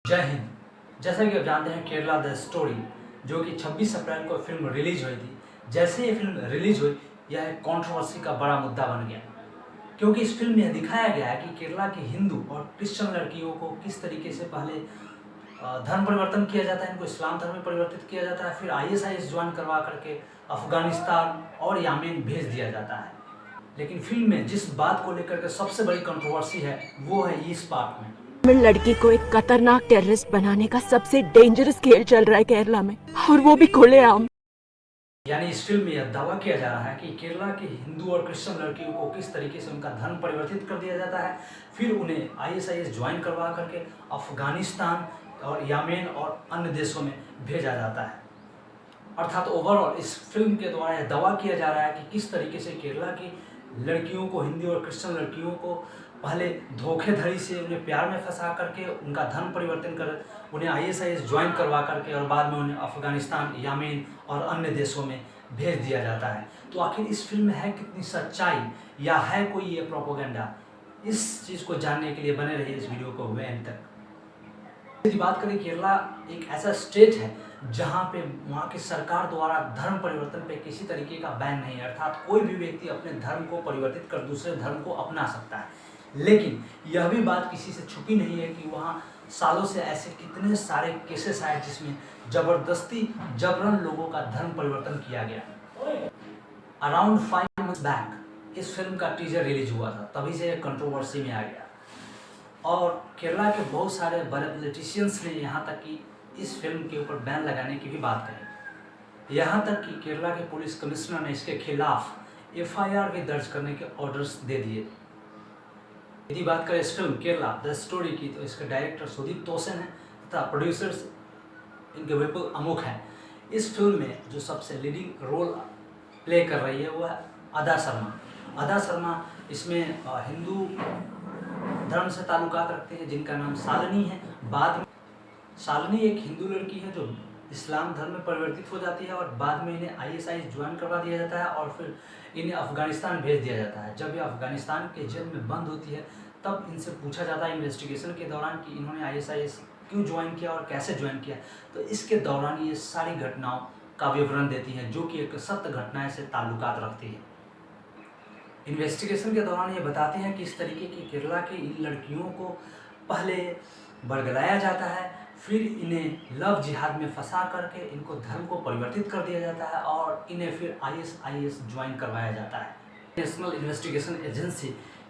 जय हिंद। जैसा कि आप जानते हैं केरला द स्टोरी जो कि 26 अप्रैल को फिल्म रिलीज हुई थी। जैसे ये फिल्म रिलीज हुई यह एक कंट्रोवर्सी का बड़ा मुद्दा बन गया, क्योंकि इस फिल्म में यह दिखाया गया है कि केरला की हिंदू और क्रिश्चियन लड़कियों को किस तरीके से पहले धर्म परिवर्तन किया जाता है, इनको इस्लाम धर्म में परिवर्तित किया जाता है, फिर ISIS ज्वाइन करवा करके अफगानिस्तान और यमन भेज दिया जाता है। लेकिन फिल्म में जिस बात को लेकर के सबसे बड़ी कंट्रोवर्सी है वो है इस पार्ट में लड़की को एक खतरनाक टेररिस्ट बनाने का सबसे डेंजरस खेल चल रहा है केरला में, और वो भी खुलेआम। यानी इस फिल्म में यह दावा किया जा रहा है कि केरला की हिंदू और क्रिश्चियन लड़कियों को किस तरीके से उनका धर्म परिवर्तित कर दिया जाता है, फिर उन्हें ISIS ज्वाइन करवा करके अफगानिस्तान और यमन और अन्य देशों में भेजा जाता है। अर्थात ओवरऑल इस फिल्म के द्वारा यह दावा किया जा रहा है कि किस तरीके से केरला की लड़कियों को, हिंदू और क्रिश्चियन लड़कियों को पहले धोखेधड़ी से उन्हें प्यार में फंसा करके उनका धर्म परिवर्तन कर उन्हें ISIS ज्वाइन करवा करके और बाद में उन्हें अफगानिस्तान, यमन और अन्य देशों में भेज दिया जाता है। तो आखिर इस फिल्म में है कितनी सच्चाई या है कोई ये प्रोपोगेंडा, इस चीज़ को जानने के लिए बने रहिए इस वीडियो को एंड तक। यदि बात करें, केरला एक ऐसा स्टेट है जहाँ पे वहाँ की सरकार द्वारा धर्म परिवर्तन पे किसी तरीके का बैन नहीं है, अर्थात कोई भी व्यक्ति अपने धर्म को परिवर्तित कर दूसरे धर्म को अपना सकता है। लेकिन यह भी बात किसी से छुपी नहीं है कि वहाँ सालों से ऐसे कितने सारे केसेस आए जिसमें जबरदस्ती जबरन लोगों का धर्म परिवर्तन किया गया। अराउंड 5 मंथ्स बैक इस फिल्म का टीजर रिलीज हुआ था, तभी से कंट्रोवर्सी में आ गया और केरला के बहुत सारे बड़े पॉलिटिशियंस ने यहाँ तक कि इस फिल्म के ऊपर बैन लगाने की भी बात कही। यहाँ तक कि केरला के पुलिस कमिश्नर ने इसके खिलाफ FIR भी दर्ज करने के ऑर्डर्स दे दिए। यदि बात करें इस फिल्म केरला द स्टोरी की, तो इसके डायरेक्टर सुदीप तोसन है तथा प्रोड्यूसर्स इनके विपुल अमुख हैं। इस फिल्म में जो सबसे लीडिंग रोल प्ले कर रही है वो है अदा शर्मा। अदा शर्मा इसमें हिंदू धर्म से ताल्लुकात रखते हैं जिनका नाम शालिनी है। बाद में शालिनी एक हिंदू लड़की है जो इस्लाम धर्म में परिवर्तित हो जाती है और बाद में इन्हें ISIS ज्वाइन करवा दिया जाता है और फिर इन्हें अफगानिस्तान भेज दिया जाता है। जब ये अफगानिस्तान के जेल में बंद होती है तब इनसे पूछा जाता है इन्वेस्टिगेशन के दौरान कि इन्होंने ISIS क्यों ज्वाइन किया और कैसे ज्वाइन किया। तो इसके दौरान ये सारी घटनाओं का विवरण देती हैं जो कि एक सत्य घटनाएं से ताल्लुकात रखती है। इन्वेस्टिगेशन के दौरान ये बताते हैं कि इस तरीके की केरला की इन लड़कियों को पहले बरगलाया जाता है, फिर इन्हें लव जिहाद में फंसा करके इनको धर्म को परिवर्तित कर दिया जाता है और इन्हें फिर ISIS ज्वाइन करवाया जाता है। नेशनल इन्वेस्टिगेशन एजेंसी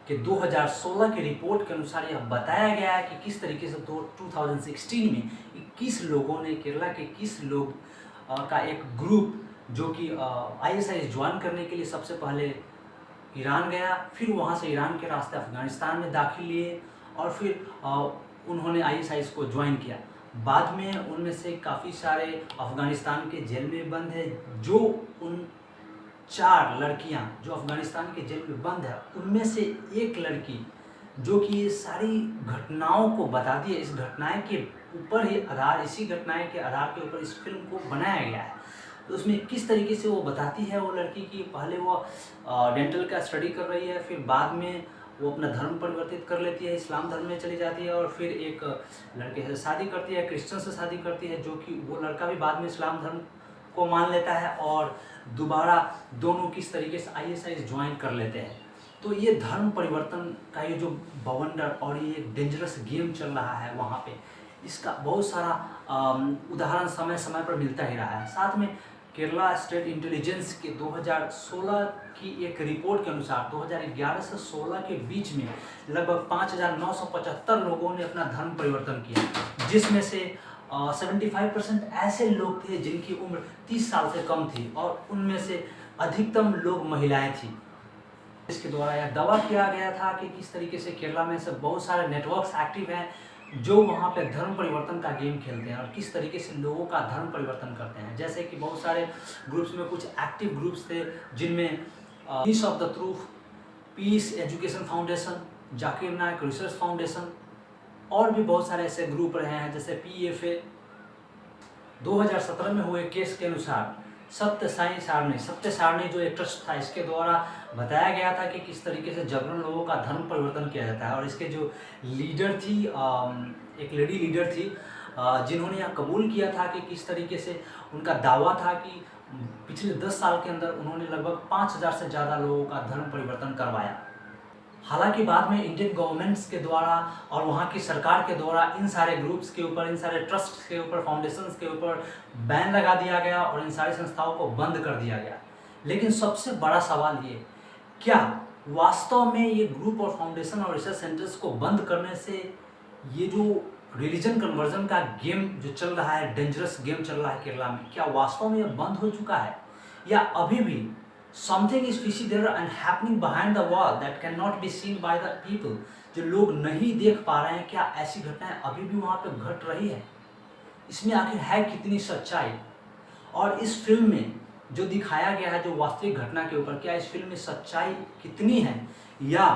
के 2016 की रिपोर्ट के अनुसार यह बताया गया है कि किस तरीके से 2016 में 21 लोगों ने, केरला के 21 लोग का एक ग्रुप जो कि ISIS ज्वाइन करने के लिए सबसे पहले ईरान गया, फिर वहाँ से ईरान के रास्ते अफगानिस्तान में दाखिल लिए और फिर उन्होंने ISIS को ज्वाइन किया। बाद में उनमें से काफ़ी सारे अफगानिस्तान के जेल में बंद है। जो उन 4 लड़कियां जो अफगानिस्तान के जेल में बंद है उनमें से एक लड़की जो कि ये सारी घटनाओं को बताती है, इस घटनाएं के ऊपर ही आधार, इसी घटनाएं के आधार के ऊपर इस फिल्म को बनाया गया है। तो उसमें किस तरीके से वो बताती है वो लड़की की पहले वो डेंटल का स्टडी कर रही है, फिर बाद में वो अपना धर्म परिवर्तित कर लेती है, इस्लाम धर्म में चली जाती है और फिर एक लड़के से शादी करती है, क्रिश्चियन से शादी करती है, जो कि वो लड़का भी बाद में इस्लाम धर्म को मान लेता है और दोबारा दोनों किस तरीके से ISIS ज्वाइन कर लेते हैं। तो ये धर्म परिवर्तन का ये जो बवंडर और ये एक डेंजरस गेम चल रहा है वहाँ पे, इसका बहुत सारा उदाहरण समय समय पर मिलता ही रहा है। साथ में केरला स्टेट इंटेलिजेंस के 2016 की एक रिपोर्ट के अनुसार 2011 से 16 के बीच में लगभग 5,975 लोगों ने अपना धर्म परिवर्तन किया, जिसमें से 75% ऐसे लोग थे जिनकी उम्र 30 साल से कम थी और उनमें से अधिकतम लोग महिलाएं थी। इसके द्वारा यह दावा किया गया था कि किस तरीके से केरला में से बहुत सारे नेटवर्क्स एक्टिव हैं जो वहाँ पे धर्म परिवर्तन का गेम खेलते हैं और किस तरीके से लोगों का धर्म परिवर्तन करते हैं। जैसे कि बहुत सारे ग्रुप्स में कुछ एक्टिव ग्रुप्स थे जिनमें Peace of the Truth, Peace Education Foundation, Zakir Naik Research Foundation और भी बहुत सारे ऐसे ग्रुप रहे हैं, जैसे PFA। 2017 में हुए केस के अनुसार सत्य सारणी जो एक ट्रस्ट था, इसके द्वारा बताया गया था कि किस तरीके से जबरन लोगों का धर्म परिवर्तन किया जाता है। और इसके जो लीडर थी, एक लेडी लीडर थी, जिन्होंने यह कबूल किया था कि किस तरीके से उनका दावा था कि पिछले 10 साल के अंदर उन्होंने लगभग 5000 से ज़्यादा लोगों का धर्म परिवर्तन करवाया। हालांकि बाद में इंडियन गवर्नमेंट्स के द्वारा और वहाँ की सरकार के द्वारा इन सारे ग्रुप्स के ऊपर, इन सारे ट्रस्ट के ऊपर, फाउंडेशंस के ऊपर बैन लगा दिया गया और इन सारी संस्थाओं को बंद कर दिया गया। लेकिन सबसे बड़ा सवाल ये, क्या वास्तव में ये ग्रुप और फाउंडेशन और रिसर्च सेंटर्स को बंद करने से ये जो रिलीजन कन्वर्जन का गेम जो चल रहा है, डेंजरस गेम चल रहा है केरला में, क्या वास्तव में ये बंद हो चुका है, या अभी भी something is fishy there and happening behind the wall that cannot be seen by the people, जो लोग नहीं देख पा रहे हैं? क्या ऐसी घटनाएं अभी भी वहाँ पे घट रही है? इसमें आखिर है कितनी सच्चाई? और इस फिल्म में जो दिखाया गया है जो वास्तविक घटना के ऊपर, क्या इस फिल्म में सच्चाई कितनी है या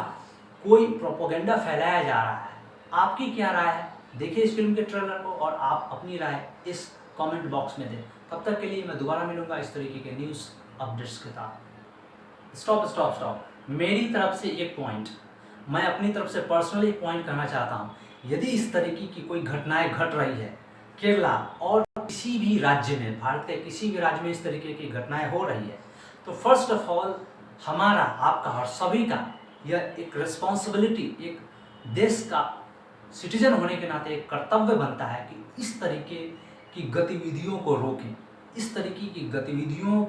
कोई प्रोपोगेंडा फैलाया जा रहा है? आपकी क्या राय है? देखिए इस फिल्म के ट्रेलर को और आप अपनी राय इस कमेंट बॉक्स में दें। तब तक के लिए मैं दोबारा मिलूंगा इस तरीके के न्यूज़ अपडेट्स के साथ। स्टॉप। मेरी तरफ से एक पॉइंट, मैं अपनी तरफ से पर्सनली एक पॉइंट कहना चाहता हूँ। यदि इस तरीके की कोई घटनाएं घट रही है केरला और किसी भी राज्य में, भारत के किसी भी राज्य में इस तरीके की घटनाएं हो रही है, तो फर्स्ट ऑफ ऑल हमारा, आपका और सभी का यह एक रिस्पॉन्सिबिलिटी, एक देश का सिटीजन होने के नाते एक कर्तव्य बनता है कि इस तरीके की गतिविधियों को रोकें। इस तरीके की गतिविधियों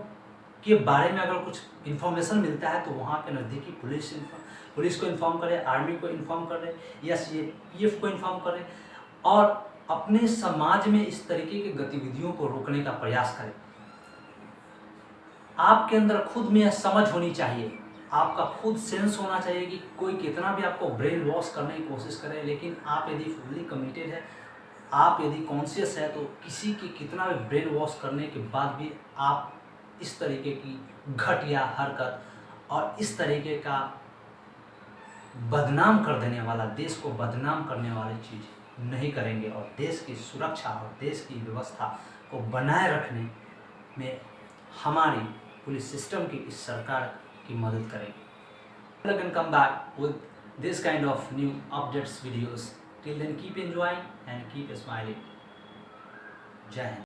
के बारे में अगर कुछ इन्फॉर्मेशन मिलता है तो वहाँ के नज़दीकी पुलिस को इन्फॉर्म करें, आर्मी को इन्फॉर्म करें या CAPF को इन्फॉर्म करें और अपने समाज में इस तरीके की गतिविधियों को रोकने का प्रयास करें। आपके अंदर खुद में यह समझ होनी चाहिए, आपका खुद सेंस होना चाहिए कि कोई कितना भी आपको ब्रेन वॉश करने की कोशिश करे, लेकिन आप यदि फुल्ली कमिटेड है, आप यदि कॉन्शियस है, तो किसी की कितना भी ब्रेन वॉश करने के बाद भी आप इस तरीके की घटिया हरकत और इस तरीके का बदनाम कर देने वाला, देश को बदनाम करने वाली चीज़ नहीं करेंगे और देश की सुरक्षा और देश की व्यवस्था को बनाए रखने में हमारी पुलिस सिस्टम की, इस सरकार की मदद करेंगे। You can come back with this kind of new updates videos. Till then, keep enjoying and keep smiling. Jai Hind.